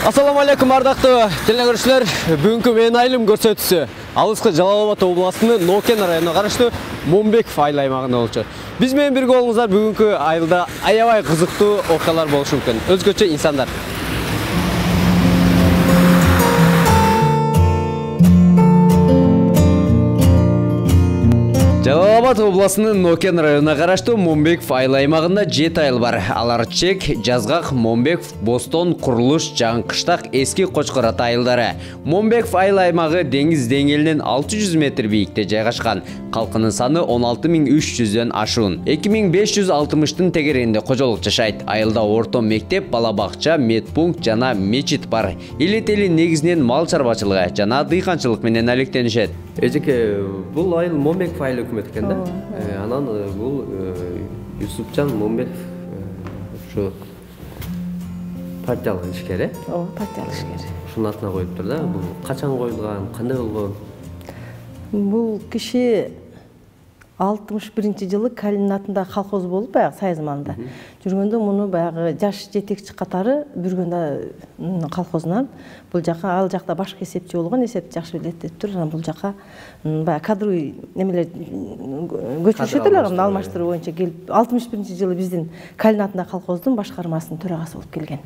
Assalamu alaikum, ардактуу телекөрүүчүлөр. Бүгүнкү менин айылым көрсөтүүсү Алыскы Жалал Абад областынын Нокен районуна караштуу Момбеков айыл аймагында болчу. Биз менен бирге болуңуздар. Бүгүнкү айылда аябай кызыктуу окуялар болушу мүмкүн. Өзгөчө инсандар. Жалал Абад областынын Нокен районуна караштуу Момбеков айыл аймагында 7 айыл бар. Алар Чек, Жазгак, Момбеков, Бостон, Курулуш, Жаңкыштак, Эски Кочкор ата айылдары. Момбеков айыл аймагы деңиз деңгээлинен 600 метр бийикте жайгашкан. Калкынын саны 16300дөн ашуун. 2560тын тегерегинде кожолук жашайт. Айылда орто мектеп, бала бакча, медпункт жана мечит бар. Элет эли негизинен мал чарбачылыгы жана дыйканчылык менен алектенишет. Эжеке, бул айыл Момбеков айыл өкмөт экен да. Анан бул Юсупжан Момбеков ушу партиялык ишкер, Ооба, партиялык ишкер. Ушунун атына коюптур да. Бул качан коюлган, кандай болгон? Бул киши 61-жылы Калинин атында колхоз болуп, баягы Союз заманында жүргөндө муну баягы жаш жетекчи катары бүргөндө колхозунан бул жака, ал жакта башкы эсепчи болгон, эсепти жакшы билет деп тур. Анан бул жака баягы кадровый немелер көчүрүшөт эле, алмаштыруу боюнча келип 61-жылы биздин Калин атында колхоздун башкармасынын төрагасы болуп келген.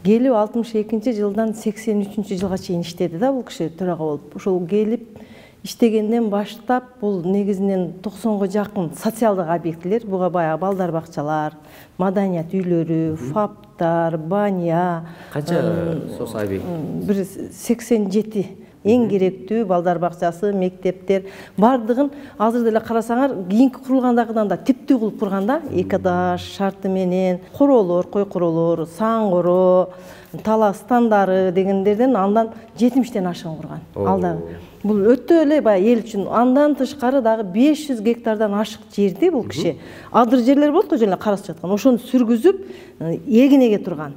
Келип 62-жылдан 83-жылга чейин иштеди да бул киши төрага болуп. Ошол келип иштегенден баштап бул негизинен 90га жакын социалдык объектилер, буга баягы балдар бакчалар, маданият үйлөрү, фаптар, баня. Канча соц объект? Бир 87 эң керектүү балдар бакчасы, мектептер бардыгын азыр деле карасаңар, кийинки курулгандагыдан да типтүү кылып курган да. Экадаш шарты менен короолор, кой короолор, саңгоро, тала стандары дегендерден андан 70тен ашыгын курган. Алдагы бул өтө эле баягы эл үчүн. Андан тышкары дагы 500 гектардан ашык жерди бул киши. Адыр жерлер болот го, жана карасып жаткан. Ошону сүргүзүп, эгинеге турган,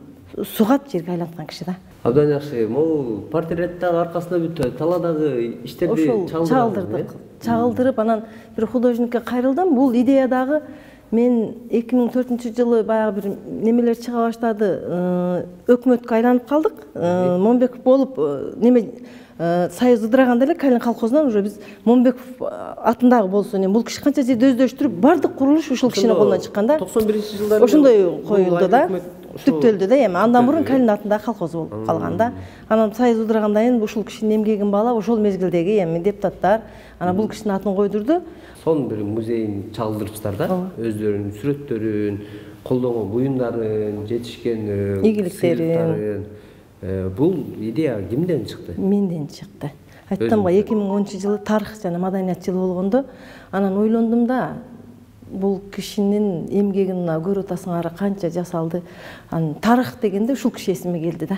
сугат жерге айланткан киши да. Абдан жакшы. Могу портреттин аркасында бүт таладагы иштерди чалдырдык. Чагылдырып, анан бир художникке кайрылдым. Бул идея дагы мен 2004-жылы баягы бир немелер чыга баштады. Өкмөткө айланып калдык. Момбеков болуп неме Союз ыдыраганда эле Калин колхозунан уже биз Момбеков атындагы болсун. Бул киши канча жерде өздөштүрүп, бардык курулуш ушул кишинин колунан чыккан да. 91-жылдары ошондой коюлду да. Түптөлдү да. Эми андан мурун Калин атындагы колхоз болуп калган да. Анан Союз ыдырагандан кийин ушул кишинин эмгегин баалап, ошол мезгилдеги эми депутаттар анан бул кишинин атын койдурду. Сонун бир музейин чалдырыпсыздар да. Өздөрүнүн сүрөттөрүн, колдонгон буюмдарын, жетишкен ийгиликтерин. Бул идея кимден чыкты? Менден чыкты. Айттым го, 2010-жылы тарых жана маданият жылы болгондо, анан ойлондум да, бул кишинин эмгегин көрүп атасыңар канча жасалды. Анан тарых дегенде ушул киши эсиме келди да.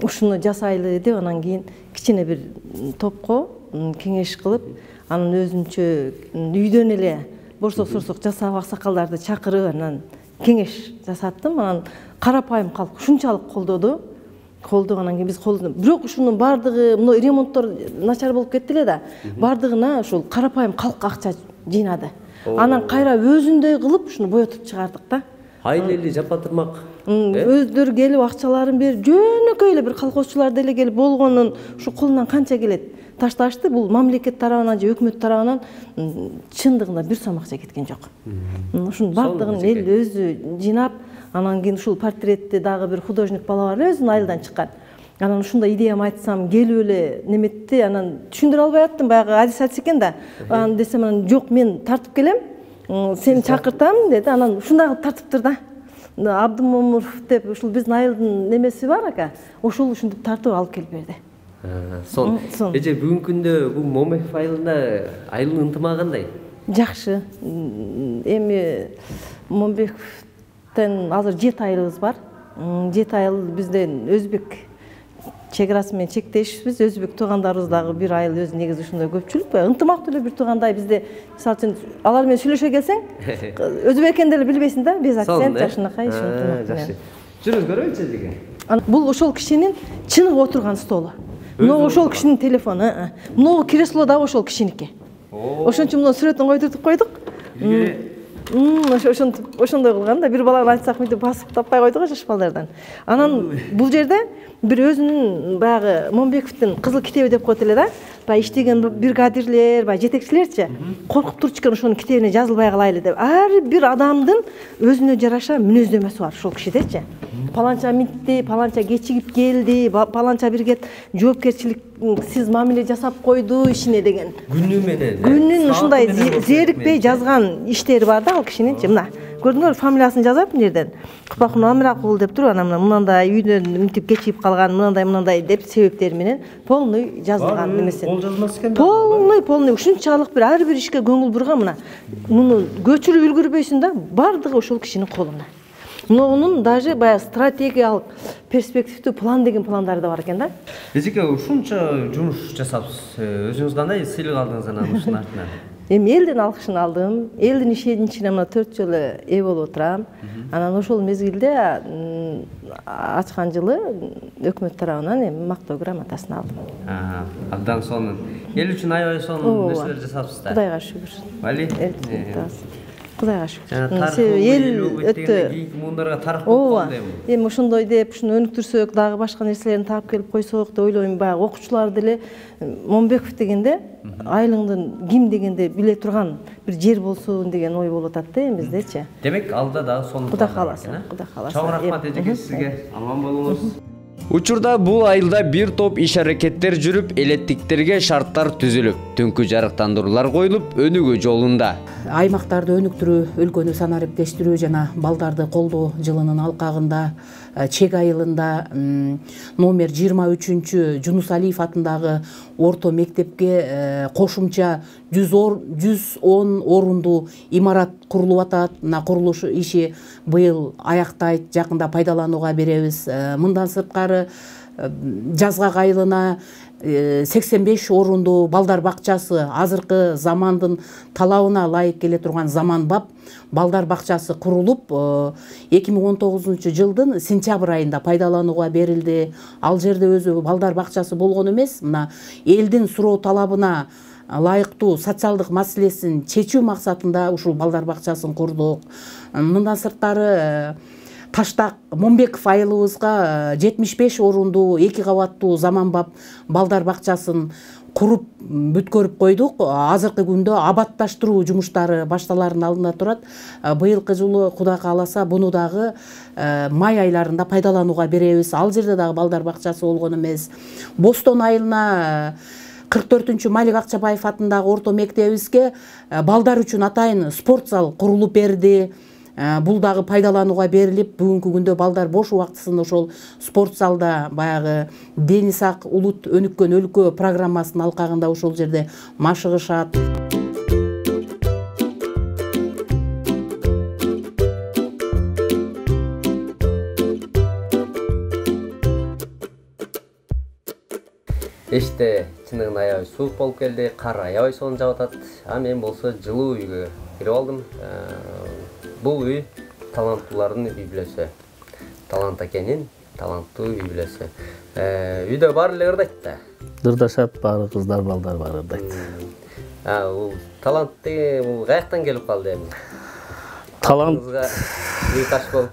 Ушуну жасайлы деп, анан кийин кичине бир топко кеңеш кылып, анан өзүнчө үйдөн эле борсок-сорсок жасап аксакалдарды чакырып, анан кеңеш жасаттым. Анан карапайым калк ушунчалык колдоду. Анан кийин биз колдодук. Бирок ушунун бардыгы, мына ремонттор начар болуп кетти эле да. Бардыгына ушул карапайым калк акча жыйнады. Анан кайра өзүндөй кылып ушуну боетип чыгардык да. Айыл эли жапатырмак. Өздөрү келип акчаларын берип, жөнөкөй эле бир колхозчулар деле келип болгонун ушу колунан канча келет ташташты. Бул мамлекет тарабынан же өкмөт тарабынан чындыгында бир сом акча кеткен жок. Ушунун бардыгын эл өзү жыйнап, анан кийин ушул портретти дагы бир художник бала бар эле, өзүнүн айылдан чыккан. Анан ушундай идеяны айтсам, келип эле неметти, анан түшүндүрө албай аттым, баягы адис экен да. Анан десем, анан жок, мен тартып келем, сени чакыртам деди. Анан ушундай кылып тартыптыр да. Абдымомуров деп ушул биздин айылдын немеси бар ака. Ошол ушинтип тартып алып келип берди. Сон. Эже бүгүнкү күндө бул Момбеков айылында айылдын ынтымагы кандай? Жакшы. Эми Момбековтен азыр 7 айылыбыз бар. 7 айыл бизден өзбек чек-арасы менен чектешпиз. Өзбек туугандарыбыз дагы бир айыл өзү негизи ушундай көпчүлүк. Ынтымактуу эле бир туугандай бизде, мисалы үчүн алар менен сүйлөшө келсең, өзбек экендерин билбейсиң да, без акцент, жакшынакай ушунтип. Жакшы. жүрүңүз көрөйүнчү деге. Бул ошол кишинин чыныгып отурган столу. Мына ошол кишинин телефону. Мына кресло да ошол кишиники. Ошон үчүн мына сүрөтүн койдуртуп койдук. Ошондой кылган да, бир баланы айтсак мынтип басып таппай койду го жаш балдардан. Анан бул жерде бир өзүнүн баягы Момбековдун кызыл китеби деп коет эле да. Баягы иштеген бригадирлер, баягы жетекчилерчи коркуп турчу экен ошонун китебине жазылбай калайлы деп. Ар бир адамдын өзүнө жараша мүнөздөмөсү бар ошол кишидечи. Паланча митти, паланча кечигип келди, паланча бир кет жоопкерчиликсиз мамиле жасап койду ишине деген. Күнү менен. Күнүн ушундай зерикпей жазган иштери бар да ал кишининчи. Мына көрдүңөр, фамилиясын жазат мына жерден. Кыпакун Амиракул деп туруп, анан мындай үйдөн мынтип кечигип калган, мындай деп себептери менен полный жазылган немесин. Кол жазмасы экен. Полный ушунчалык бир ар бир ишке көңүл бурган мына. Муну көчүрүп үлгүрбөйсүң да, бардыгы ошол кишинин колунда. Мунун даже баягы стратегиялык перспективдүү план деген пландары да бар экен да. Эжеке, ушунча жумуш жасапсыз. Өзүңүз кандай сыйлык алдыңыз анан ушунун артынан? Эми элдин алкышын алдым. Элдин ишенимине мына 4 жолу ээ болуп отурам. Анан ошол мезгилде ачкан жылы өкмөт тарабынан эми мактоо грамотасын алдым. Абдан сонун. Эл үчүн аябай сонун нерселер жасапсыз да. Кудайга шүгүр. Вали. Кудайга шүгүр. Эл өтө муундарга тарых болуп калды эми. Эми ошондой деп ушуну өнүктүрсөк, дагы башка нерселерин таап келип койсок деп ойлойм. Баягы окуучулар деле Момбеков дегенде айылыңдын ким дегенде биле турган бир жер болсун деген ой болуп атат да эмиздечи. Демек алда дагы сонун. Кудай кааласа, Кудай кааласа. Чоң рахмат эжеке сизге. Аман болуңуз. Учурда бул айылда бир топ иш аракеттер жүрүп, электиктерге шарттар түзүлүп, түнкү жарыктандыруулар коюлуп, өнүгүү жолунда. Аймактарды өнүктүрүү, өлкөнү санариптештирүү жана балдарды колдоо жылынын алкагында Чек айылында номер 23 Жунус Алиев атындагы орто мектепке кошумча 110 орундуу имарат курулуп атат. Мына курулуш иши быйыл аяктайт, жакында пайдаланууга беребиз. Мындан сырткары Жазгак айылына 85 орундуу балдар бакчасы, азыркы замандын талабына ылайык келе турган заманбап балдар бакчасы курулуп, 2019 жылдын сентябрь айында пайдаланууга берилди. Ал жерде өзү балдар бакчасы болгон эмес, мына элдин суроо талабына ылайыктуу социалдык маселесин чечүү максатында ушул балдар бакчасын курдук. Мындан сырткары Таштак Момбеков айылыбызга 75 орундуу 2 кабаттуу заманбап балдар бакчасын куруп бүткөрүп койдук. Азыркы күндө абатташтыруу жумуштары башталардын алдында турат. Быйылкы жылы Кудай кааласа буну дагы май айларында пайдаланууга беребиз. Ал жерде дагы балдар бакчасы болгон эмес. Бостон айылына 44-чү Малик Акчабаев атындагы орто мектебибизге балдар үчүн атайын спорт зал курулуп берди. Бул дагы пайдаланууга берилип, бүгүнкү күндө балдар бош убактысын ошол спорт залда баягы дени сак улут өнүккөн өлкө программасынын алкагында ошол жерде машыгышат. Эште чыныгын аябай суук болуп келди, кар аябай сонун жаап атат. Мен болсо жылуу үйгө кирип алдым. Бул үй таланттуулардын үй бүлөсү. Талант акенин таланттуу үй бүлөсү. Үйдө баары эле ырдайт да. Дырдашат, баары кыздар, балдар баары ырдайт. Бул талант деген бул каяктан келип калды эми? Талант үй таш болуп.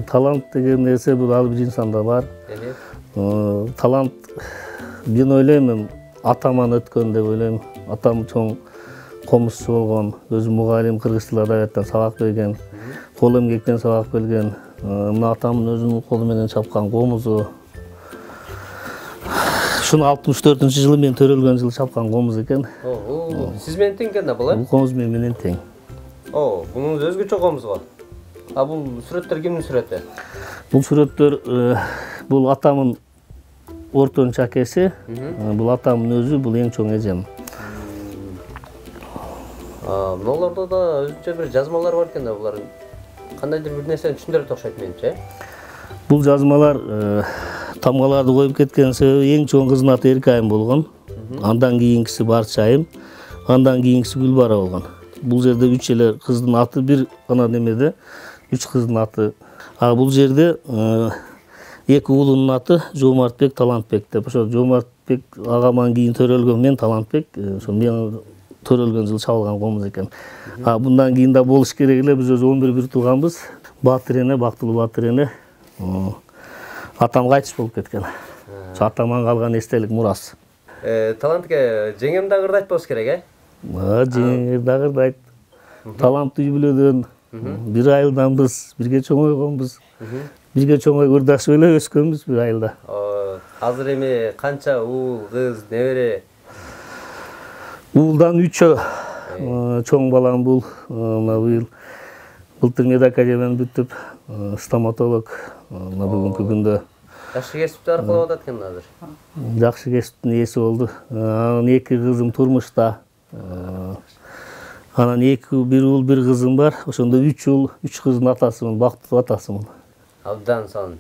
Талант деген нерсе бул ар бир инсанда бар. Талант мен ойлойм, атаман өткөн деп ойлойм. Атам чоң комузчу болгон, өзү мугалим, кыргыз тили адабияттан сабак берген, кол эмгектен сабак берген. Мына атамдын өзүнүн колу менен чапкан комузу. Шуну 64-жылы мен төрөлгөн жылы чапкан комуз экен. Сиз менен тең экен да бул, Бул комуз менен тең. Бунун өзгөчө комуз го. Бул сүрөттөр кимдин сүрөтү? Бул сүрөттөр бул атамдын ортончу акеси, бул атамдын өзү, бул эң чоң эжем. Мыналарда да өзүнчө бир жазмалар бар экен да, булар кандайдыр бир нерсени түшүндүрөт окшойт менимче. Бул жазмалар тамгаларды коюп кеткен себеби эң чоң кыздын аты Эркайым болгон. Андан кийинкиси Барчайым, андан кийинкиси Гүлбара болгон. Бул жерде 3 эле кыздын аты, бир гана немеде 3 кыздын аты. Бул жерде эки уулунун аты Жомартбек, Талантбек деп. Ошо Жомартбек агаман кийин төрөлгөн, мен Талантбек, ошо мен төрөлгөн жылы чабылган комуз экен. Bundan кийин да болуш керек эле. Биз өзү 11 бир тууганбыз. Батыр эне, Бактылуу Батыр эне. Атам кайтыш болуп кеткен. Ошо атаман калган эстелик мурас. Талантке жеңем да кырдайт болуш керек, э? Жеңем да кырдайт. Талант үй бүлөдөн бир айылданбыз, бирге чоңойгонбуз. Бирге чоңой ырдашып эле өскөнбүз бир айылда. Азыр эми канча уул, кыз, небере? Уулдан 3 чоң балам бул. Быйыл былтыр медакадемияны бүтүп, стоматолог. Бүгүнкү күндө жакшы кесипти аркылап атат экен азыр. Жакшы кесиптин ээси болду. Анан 2 кызым турмушта. Анан 2 бир уул, бир кызым бар. Ошондо 3 уул, 3 кыздын атасымын, бактылуу атасымын. Абдан сон.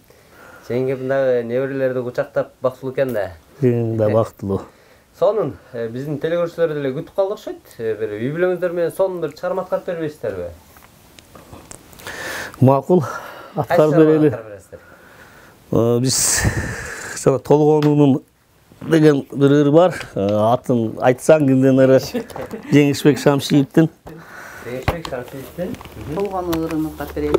Жеңгем дагы неберелерди кучактап бактылуу экен да. Жеңгем да бактылуу. Сонун биздин телекөрүүчүлөр деле күтүп калды окшойт. Бир үй бүлөңүздөр менен сонун бир чыгарма аткарып бербейсиздерби? Макул, аткарып берели. Биз Толгонунун деген бир ыр бар. Атын айтсаң кимден ыры? Жеңишбек Шамшиевдин. Жеңишбек Шамшиевдин. Толгонун ырын уктап берели.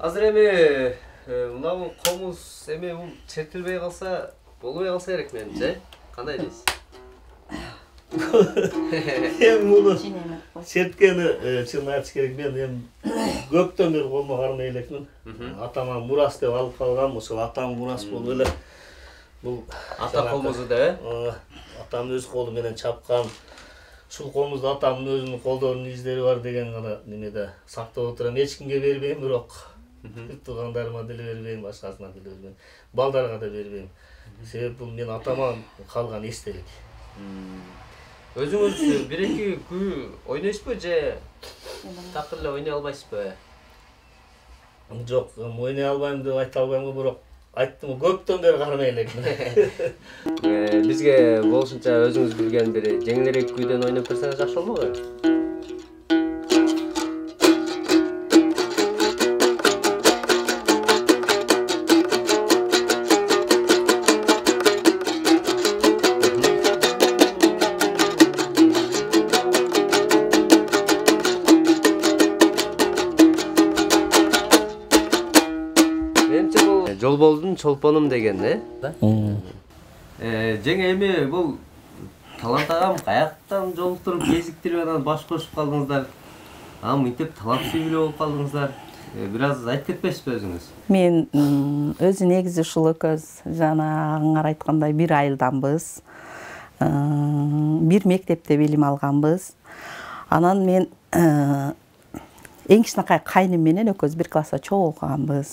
Азыр эми мына комуз эми чертилбей калса, болбой калса керек менимче. Кандай дейсиз? Эми муну черткени чын айтыш керек, мен эми көптөн бери колума кармай элекмин. Атама мурас деп алып калгам, ошол атам мурас болуп эле. Бул ата комузу да, атам өз колу менен чапкан. Ушул комузда атамдын өзүнүн колдорунун издери бар деген гана немеде сактап отурам. Эч кимге бербейм, бирок туугандарыма деле бербейм, башкасына деле бербейм. Балдарга да бербейм. Себеби бул мен атама калган эстелик. Өзүңүз бир-эки күй ойнойсузбу же такыр эле ойной албайсызбы? Жок, ойной албайм деп айта албайм, бирок айттым, көптөн бери кармай элекмин. Бизге болушунча өзүңүз билген бир жеңилирээк күйдөн ойноп берсеңиз жакшы болмокпу? Менимче бул чолпонум деген да. Жеңе эми бул талант агам каяктан жолуктуруп кезиктирип анан баш кошуп калдыңыздар? Мынтип талант сүйгүлүү болуп калдыңыздар. Бир аз айтып кетпейсизби өзүңүз? Мен өзү негизи ушул экөөбүз жанагыңар айткандай бир айылданбыз. Бир мектепте билим алганбыз. Анан мен эң кичинекай кайным менен экөөбүз бир класста чогуу окуганбыз.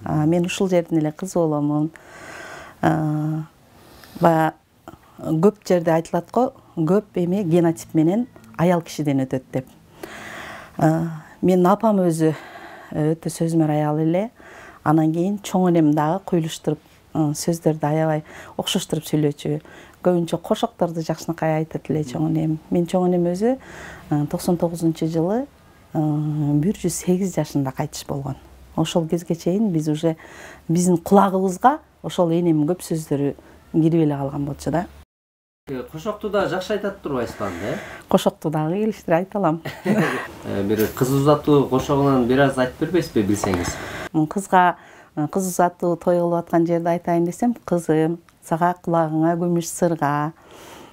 Мен ушул жерден эле кыз боломун. Баягы көп жерде айтылат го, көп эми генотип менен аял кишиден өтөт деп. Менин апам өзү өтө сөзмөр аял эле. Анан кийин чоң энем дагы куйлуштуруп сөздөрдү аябай окшоштуруп сүйлөчү. Көбүнчө кошокторду жакшынакай айтат эле чоң энем. Мен чоң энем өзү 99-жылы 108 жашында кайтыш болгон. Ошол кезге чейин биз уже биздин кулагыбызга ошол энемдин көп сөздөрү кирип эле калган болчу да. Кошокту да жакшы айтат турбайсызбы анда? Кошокту дагы келиштире айта алам. Бир кыз узатуу кошогунан бир аз айтып бербейсизби билсеңиз? Кызга кыз узатуу той кылып аткан жерде айтайын десем, кызым, сага кулагыңа күмүш сырга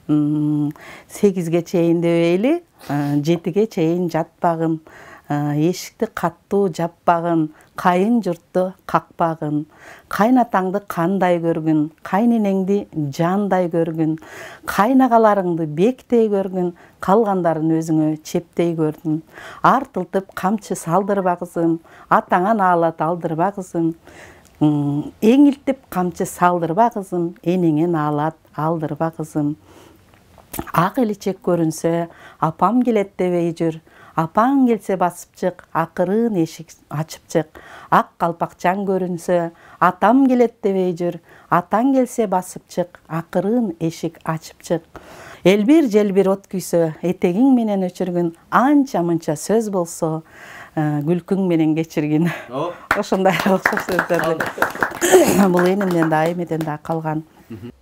8ге чейин дебейли, 7ге чейин жатпагын, эшикти каттуу жаппагын, кайын журтту какпагын, кайнатаңды кандай көргүн, кайненеңди жандай көргүн, кайнагаларыңды бектей көргүн, калгандарын өзүңө чептей көрдүм. Артылтып камчы салдырба кызым, атаңа наалат алдырба кызым. Эңилтип камчы салдырба кызым, энеңе наалат алдырба кызым. Ак эличек көрүнсө, апам келет дебей жүр. Апаң келсе басып чык, акырын эшик ачып чык. Ак калпакчаң көрүнсө, атам келет дебей жүр. Атаң келсе басып чык, акырын эшик ачып чык. Элбир желбир от күйсө, этегиң менен өчүргүн, анча-мынча сөз болсо, күлкүң менен кечиргин. Ошондой окшош сөздөрдү. Бул энемден да, эмеден да калган.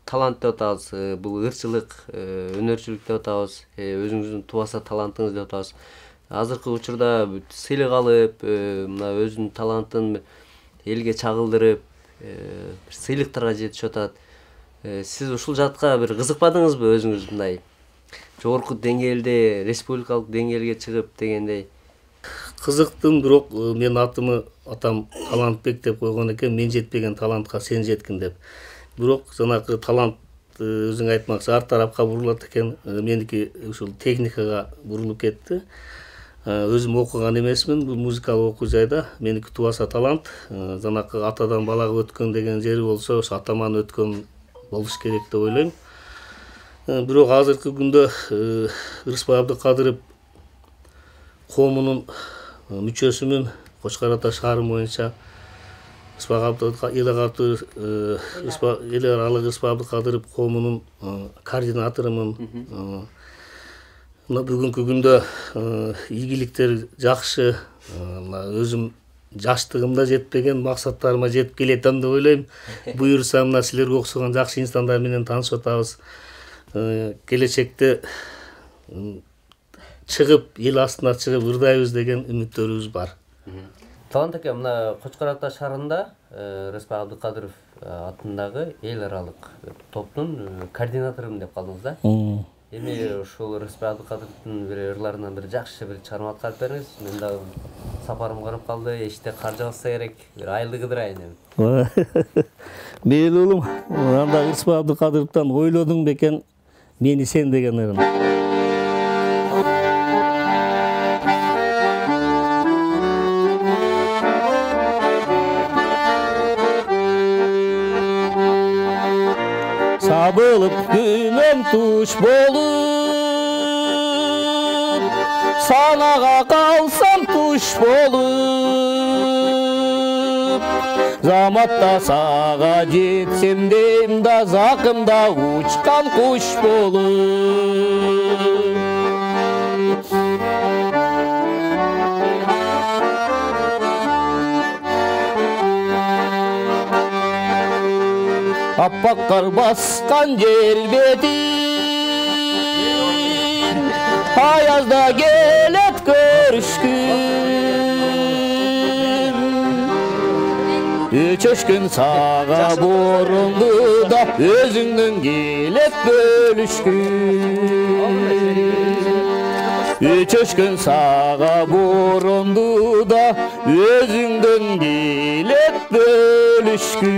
Талант деп атабыз, бул ырчылык, өнөрчүлүк деп атабыз, өзүңүздүн тубаса талантыңыз деп атабыз. Азыркы учурда сыйлык алып, мына өзүнүн талантын элге чагылдырып, сыйлыктарга жетишип атат. Сиз ушул жакка бир кызыкпадыңызбы өзүңүз мындай жогорку деңгээлде, республикалык деңгээлге чыгып дегендей? Кызыктым, бирок мен атам Талантбек деп койгон экен, мен жетпеген талантка сен жеткин деп. Бирок жанагы талант өзүң айтмакчы ар тарапка бурулат экен, меники ушул техникага бурулуп кетти. Өзүм окуган эмесмин, бул музыкалык окуу жайда. Меники тубаса талант, жанагы атадан балага өткөн деген жери болсо, ошо атаман өткөн болуш керек деп ойлойм. Бирок азыркы күндө Ырысбай Абдыкадыров коомунун мүчөсүмүн, Кочкор Ата шаары боюнча эл аралык Ырысбай Абдыкадыров коомунун координаторумун. Мына бүгүнкү күндө ийгиликтер жакшы, өзүм жаштыгымда жетпеген максаттарыма жетип келетем деп ойлойм. Буюрса мына силерге окшогон жакшы инсандар менен таанышып атабыз. Келечекте чыгып, эл астына чыгып ырдайбыз деген үмүттөрүбүз бар. Талант аке, мына Кочкор Ата шаарында Ырысбай Абдыкадыров атындагы эл аралык топтун координаторумун деп калдыңыз да? Эми ушул Ырысбай Абдыкадыровдун бир ырларынан бир жакшы бир чыгарма аткарып бериңиз. Мен дагы сапарым карап калды, эшикте кар жааса керек, бир айылды кыдырайын эми. Мейли улум, анда Ырысбай Абдыкадыровдон ойлодуң бекен мени сен деген ырын. Сабылып күнөм туш болуп, санага калсам туш болуп, заматта сага жетсем дейм да, закымда учкан куш болуп. Аппак кар баскан жер бетин, аязда келет көрүшкүн. Өчөшкөн сага борунду да өзүңдөн келет бөлүшкүн. Өчөшкөн сага борунду да өзүңдөн келет бөлүшкүн.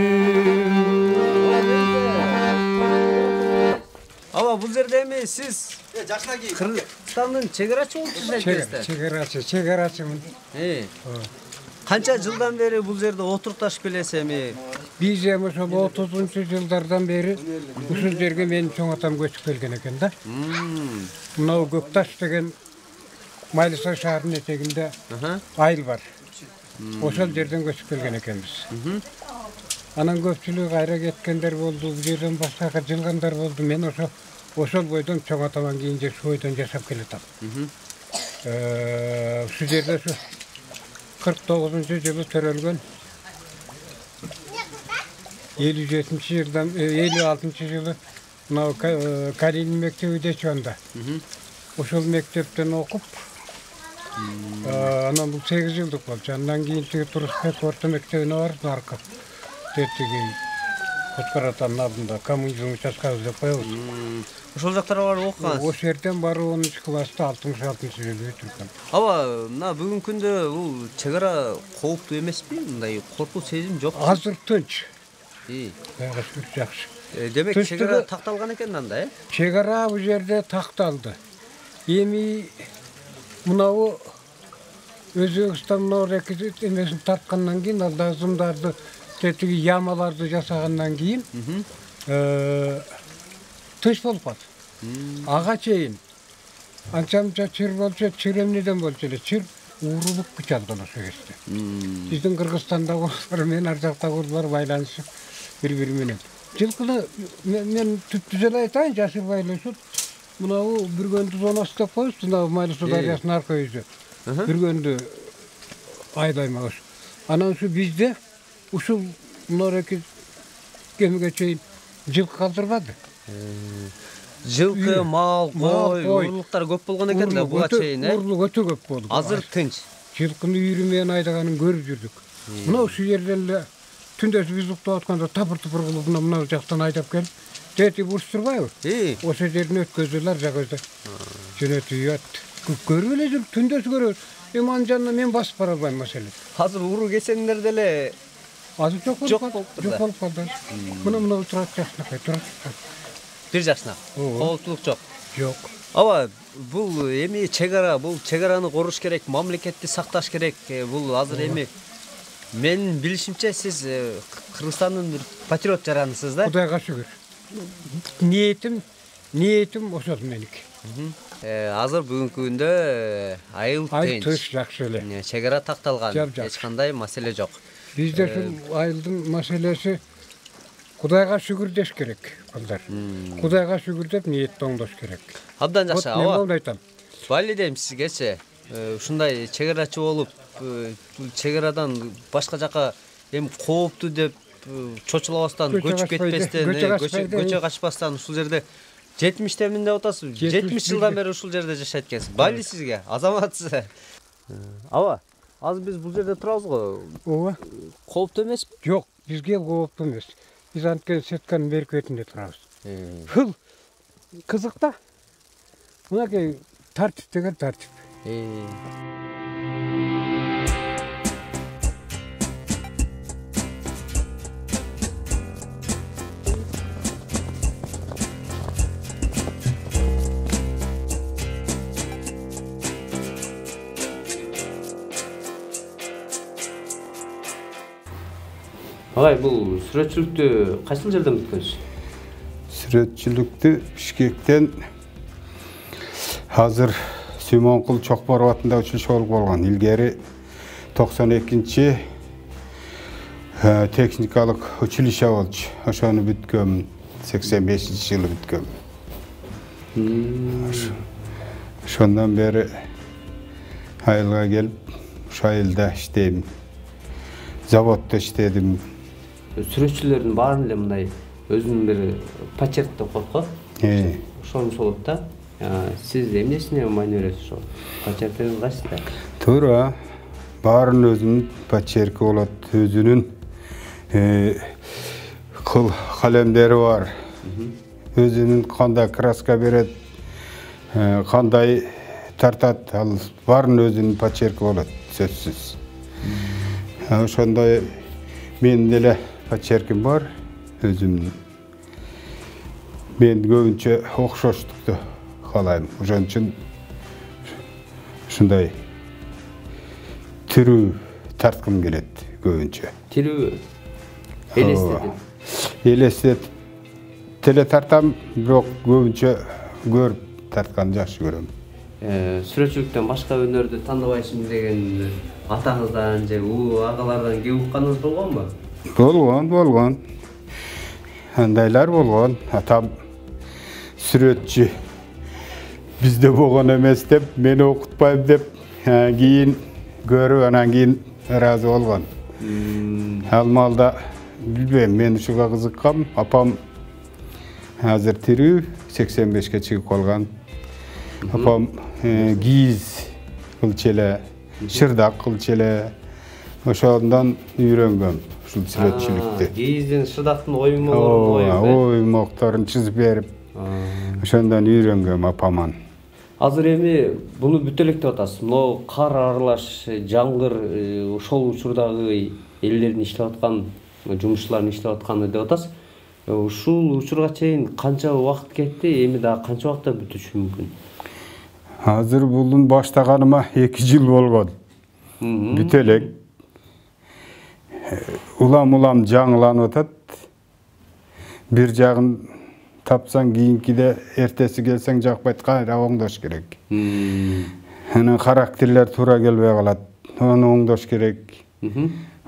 Ава, бул жерде эми сиз Кыргызстандын чегарачы болуп жашайсыздар. Чегарачымын. Канча жылдан бери бул жерде отурташып келесиз эми? Биз эми ошол 30-жылдардан бери ушул жерге менин чоң атам көчүп келген экен да. Мынау Көкташ деген Майлысай шаарынын этегинде айыл бар. Ошол жерден көчүп келген экенбиз. Анан көпчүлүгү кайра кеткендер болду, бул жерден башкага жылгандар болду. Мен ошол бойдон чоң атаман кийин же ушул бойдон жашап келатам. Ушул жерде 49-жылы төрөлгөн 57-жылдан 56-жылы мынау Калинин мектебиде чонда. Ошол мектептен окуп, анан бул 8 жылдык болчу. Андан кийин Турусбек орто мектебине барып, наркы тетиги Коткаратанын алдында коммунизм участкасы деп коебуз. Ошол жактарга барып окугансыз? Ошол жерден барып 10-класста 66-жылы өтүргөн. Аба, мына бүгүнкү күндө бул чегара кооптуу эмеспи? Мындай коркуу сезим жок. Азыр тынч. Жакшы. Демек чегара такталган экен анда, Чегара бул жерде такталды. Эми мынау Өзбекстан мынау реквизит эмесин тарткандан кийин, алда зымдарды, тетиги ямаларды жасагандан кийин тыш болуп калды. Ага чейин анча-мынча чыр болчу, чыр эмнеден болчу эле, чыр уурулуп күч алган ошол кезде. Биздин Кыргызстандагы уруулар менен ар жактагы уруулар байланышып бири-бири менен. Жылкыны мен түп-түзел айтайын, жашыр байлашып, мынау бүргөндү зонасы деп коебуз, мынау Майлысуу дарыясынын арка жүзү. Бүргөндү айлаймабыз. Анан ушу бизде ушул мынау кемиге чейин жылкы калтырбады. Жылкы, мал, кой, уруулуктар көп болгон экен да буга чейин, Уруулук өтө көп болду. Азыр тынч. Жылкыны үйрү менен айдаганын көрүп жүрдүк. Мына ушул жерден эле түндөсү биз уктап атканда тапыр-тупыр кылып мына жактан айдап келип, жетип урушturбайбы? Ошол жерден өткөзүлөр жагызда. Жөнөтүп көрүп эле жүрүп, түндөсү көрөбүз. Эми анын жанына мен басып бара албайм маселе. Азыр уруу кесеңдер деле азыр жок болуп калды. Мына турат жакшынакай, турат. Бир жакшынак. Кооптулук жок. Жок. Аба, бул эми чегара, бул чегараны коруш керек, мамлекетти сакташ керек. Бул азыр эми менин билишимче сиз Кыргызстандын бир патриот жаранысыз да? Кудайга шүгүр. Ниетим ошол меники. Азыр бүгүнкү күндө айыл тынч, жакшы эле. Чегара такталган, эч кандай маселе жок. Бизде ушул айылдын маселеси Кудайга шүгүр деш керек, балдар. Кудайга шүгүр деп ниетти оңдош керек. Абдан жакшы, аба. Мен айтам. Байли дейм сизгечи. Ушундай чегарачы болуп, чегарадан башка жака эми кооптуу деп чочулабастан, көчүп кетпестен, көчө качпастан ушул жерде 70-темин деп атасыз. 70 жылдан бери ушул жерде жашайт экенсиз. Байли сизге, азаматсыз. Аба, азыр биз бул жерде турабыз го. Ооба. Кооптуу эмеспи? Жок, бизге кооптуу эмес. Биз анткени сетканын берки бетинде турабыз. Бул кызык да. Мынакей тартип деген тартип. Агай, бул сүрөтчүлүктү кайсыл жерден бүткөнсүз? Сүрөтчүлүктү Бишкектен азыр Сүймөнкул Чокборов атында училище болгон. Илгери 92-чи техникалык училище болчу. Ошону бүткөм, 85-жылы бүткөм. Ошондон бери айылга келип, ошол айылда иштейм. Заводдо иштедим. Сүрөтчүлөрдүн баарын эле мындай өзүнүн бир пачерт деп коет го. Ошону болот да. Сиз эмнесине маани бересиз ошол? Пачертиңиз кайсыда? Туура. Баарын өзүнүн пачерки болот, өзүнүн Kıl kalemleri var. Özünün kандай kraska berет, kандай tartat, al bарын özünün почерки болот, сөзсүз. Ошондой менин деле почерким бар, өзүмдүн. Мен көбүнчө окшоштукту каалайм. Ошон үчүн ушундай тирүү тарткым келет көбүнчө. Тирүү элестетип. Элестетип теле тартам, бирок көбүнчө көрүп тартканды жакшы көрөм. Сүрөтчүлүктөн башка өнөрдү тандабайсың деген атаңыздан же агалардан кеп укканыңыз болгонбу? Болгон. Андайлар болгон. Атам сүрөтчү бизде болгон эмес деп, мени окутпайм деп, кийин көрүп, анан кийин ыраазы болгон. Ал маалда билбейм, мен ушуга кызыккам. Апам азыр тирүү, 85ке чыгып калган. Апам кийиз кылчу эле, шырдак кылчу эле. Ошондон үйрөнгөм ушул сүрөтчүлүктү. Кийиздин, шырдактын оймокторун чызып берип, ошондон үйрөнгөм апаман. Азыр эми буну бүтө элек деп атасыз. Мына кар аралаш, жаңгыр, ошол учурдагы элдердин иштеп аткан, жумушчулардын иштеп атканы деп атасыз. Ушул учурга чейин канча убакыт кетти, эми дагы канча убакытта бүтүшү мүмкүн? Азыр булун баштаганыма 2 жыл болгон. Бүтө элек. Улам жаңыланып атат. Бир жагын тапсаң, кийинкиде эртеси келсең жакпайт, кайра оңдош керек. Анан характерлер туура келбей калат. Аны оңдош керек.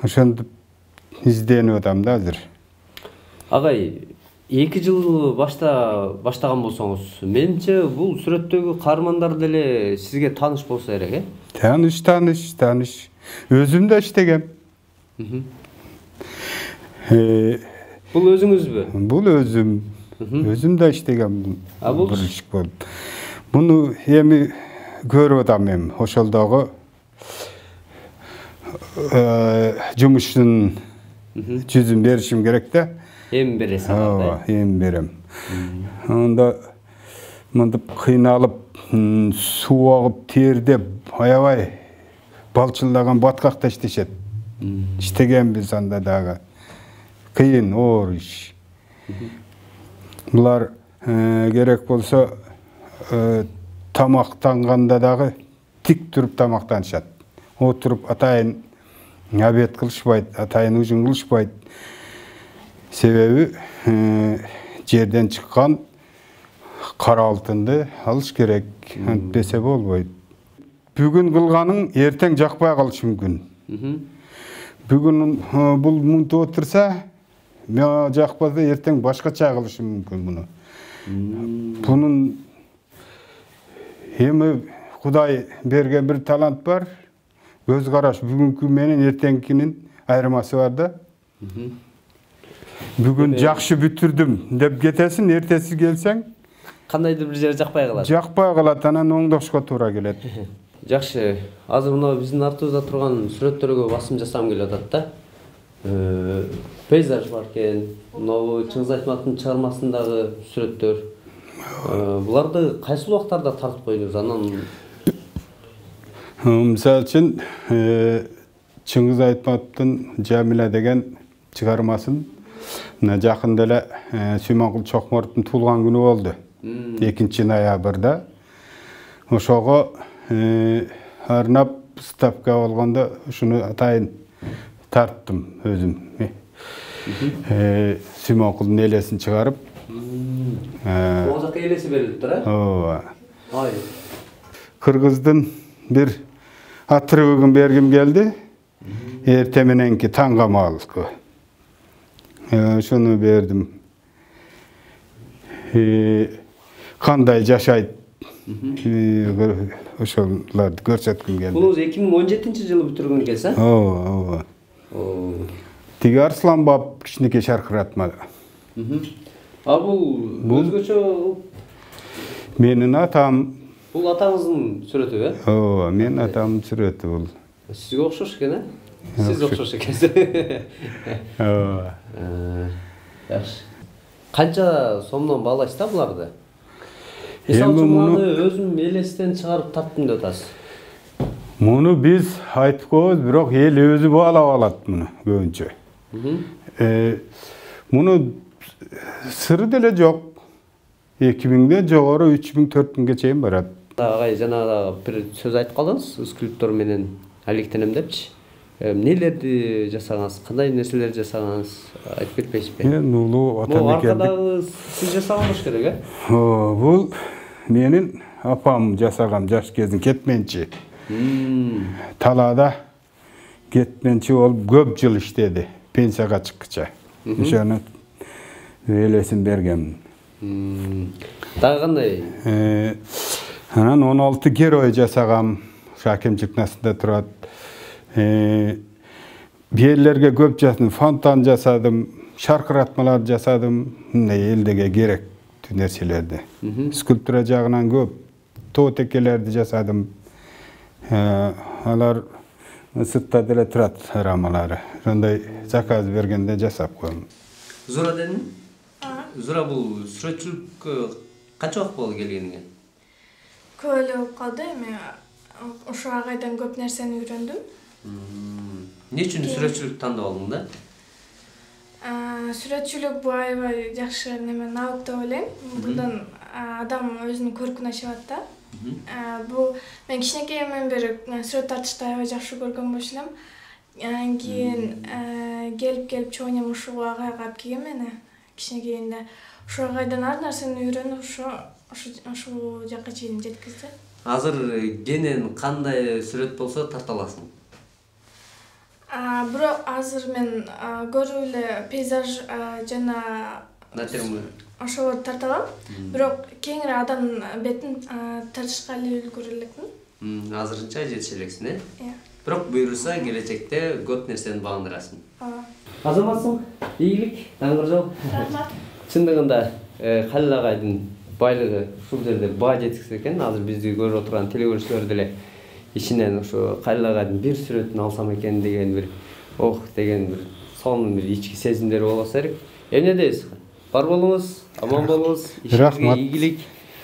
Ошентип изденип атам да азыр. Агай, 2 жыл баштаган болсоңуз, менимче бул сүрөттөгү каармандар деле сизге тааныш болсо керек, э? Тааныш. Өзүм да иштегем. Бул өзүңүзбү? Бул өзүм. Өзүм да иштегем. Бул иш болуп. Муну эми көрүп атам мен. Ошолдогу жумуштун жүзүн беришим керек да. Эми бересиз. Эми берем. Анда мындып кыйналып, суу агып, тердеп, аябай балчылдаган баткакта иштешет. Иштегенбиз анда дагы. Кыйын, оор иш. Булар керек болсо тамактанганда дагы тик туруп тамактанышат. Отуруп атайын обед кылышпайт, атайын ужин кылышпайт. Себеби жерден чыккан кара алтынды алыш керек, антпесе болбойт. Бүгүн кылганың эртең жакпай калышы мүмкүн. Бүгүн бул мынтип отурса, мен жакпаса эртең башкача кылышы мүмкүн буну. Бунун эми Кудай берген бир талант бар. Көз караш бүгүнкү менен эртеңкинин айырмасы бар да. Бүгүн жакшы бүтүрдүм деп кетесиң, эртеси келсең, кандайдыр бир жери жакпай калат. Жакпай калат, анан оңдошко туура келет. Жакшы. Азыр мына биздин артыбызда турган сүрөттөргө басым жасагым келип атат да. Пейзаж бар экен. Мына Чыңгыз Айтматовдун чыгармасындагы сүрөттөр. Буларды кайсы убактарда тартып койдуңуз? Анан мисалы үчүн Чыңгыз Айтматовдун Жамиля деген чыгармасын жакында эле Сүймөнкул Чокморовдун туулган күнү болду. 2 ноябрда. Ошого арнап ставка болгондо ушуну атайын тарттым өзүм. Сүймөнкулдун элесин чыгарып. Ол жакка элеси берилип тур, ооба. Ай. Кыргыздын бир отрывогун бергим келди. Эрте мененки таңга маалыкы. Шуну бердим. Кандай жашайт? Ошолорду көрсөткүм келди. Бул 2017-жылы бүтүргөн экенсиз, а? Ооба. Тиги Арслан баб кичинекей шаркыратма. Бул өзгөчө. Менин атам. Бул атаңыздын сүрөтү, э? Ооба, менин атамдын сүрөтү бул. Сизге окшош экен, э? Siz окшош экенсиз. Ооба. Жакшы. Канча сомдон баалайсыз да буларды? Мисалы үчүн муну өзүм элестен чыгарып таптым деп атасыз. Муну биз айтып коебуз, бирок эл өзү баалап алат муну көбүнчө. Муну сыры деле жок. 2000де жогору 3000 4000ге чейин барат. Агай жана бир сөз айтып калдыңыз, скульптор менен алектенем депчи. Нелерди жасагансыз? Кандай нерселер жасагансыз? Айтып кетпейсизби? Мен улуу атамекенди. Аркадагы сиз жасаган болуш керек, э? Бул менин апам жасаган жаш кезин кетменчи. Талаада кетменчи болуп көп жыл иштеди. Пенсияга чыккыча. Ошону элесин бергем. Дагы кандай? Анан 16 герой жасагам. Шакимчик насында турат. Биерлерге көп жасадым, фонтан жасадым, шаркыратмалар жасадым. Мындай элдеге керектүү нерселерди. Скульптура жагынан көп тоо текелерди жасадым. Алар сыртта деле турат рамалары. Ошондой заказ бергенде жасап коем. Зура дедим? Зура бул сүрөтчүлүккө канча убакыт болду келгениңе? Көп эле болуп калды, эми ошо агайдан көп нерсени үйрөндүм. Эмне үчүн сүрөтчүлүк тандап алдың да? Сүрөтчүлүк бул аябай жакшы неме наук деп ойлойм. Мындан адам өзүнүн көркүн ачат да. Бул мен кичинекейимден бери сүрөт тартышты аябай жакшы көргөн болчу элем. Кийин келип чоң ушул агайга алып келгем мени кичинекейимде. Ошол агайдан ар нерсени үйрөнүп ошол жакка чейин жеткизди. Азыр кенен кандай сүрөт болсо тарта аласың? Бирок азыр мен көбү эле пейзаж жана ошол тарта алам. Бирок кеңири адам бетин тартышка эле үлгүрө элекмин. Азырынча жетише элексиң, э? Иә. Бирок буйруса келечекте көп нерсени багындырасың. Азаматсың, ийгилик, даңгыр жол. Рахмат. Чындыгында Халил агайдын байлыгы ушул жерде баа жеткизсе экен. Азыр бизди көрүп отурган телекөрүүчүлөр деле ичинен ошо Халил агайдын бир сүрөтүн алсам экен деген бир деген бир сонун бир ички сезимдер болсо керек. Эмне дейсиз? Бар болуңуз, аман болуңуз, ишиңизге ийгилик.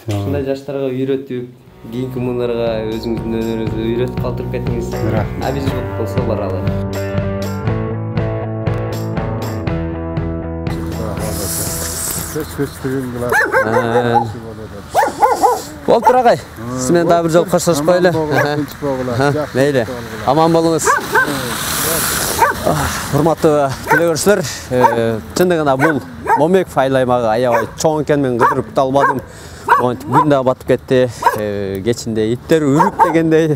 Ушундай жаштарга үйрөтүп, кийинки муундарга өзүңүздүн өнөрүңүздү үйрөтүп калтырып кетиңиз. Биз болсо баралы. Болуптур агай. Сиз менен дагы бир жолу коштошуп коелу. Мейли. Аман болуңуз. Урматтуу телекөрүүчүлөр, чындыгында бул Момбеков айыл аймагы аябай чоң экен, мен кыдырып талбадым. Күн да батып кетти. Кечинде иттер үрүп дегендей.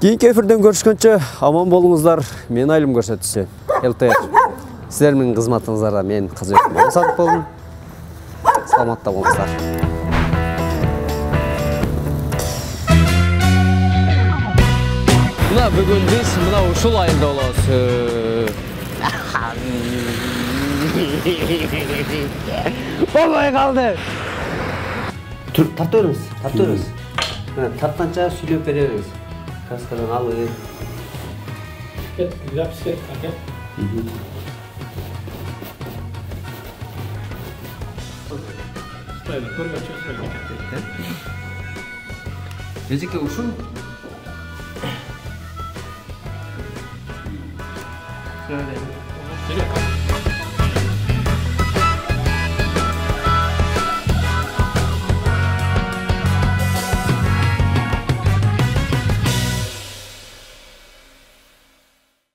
Кийинки эфирден көрүшкөнчө аман болуңуздар. Мен айылым көрсөтүүсү. ЛТР. Сіздер менің қызматыңыздарда мен Қазбек Садық болдым. Саламатта болыңыздар. Мына бүгін біз мына ушул айылда болобуз. Болбой калды. Тарта бериңиз. Тартканча сүйлөп бере бериңиз. Краскадан алып. Эжеке ушун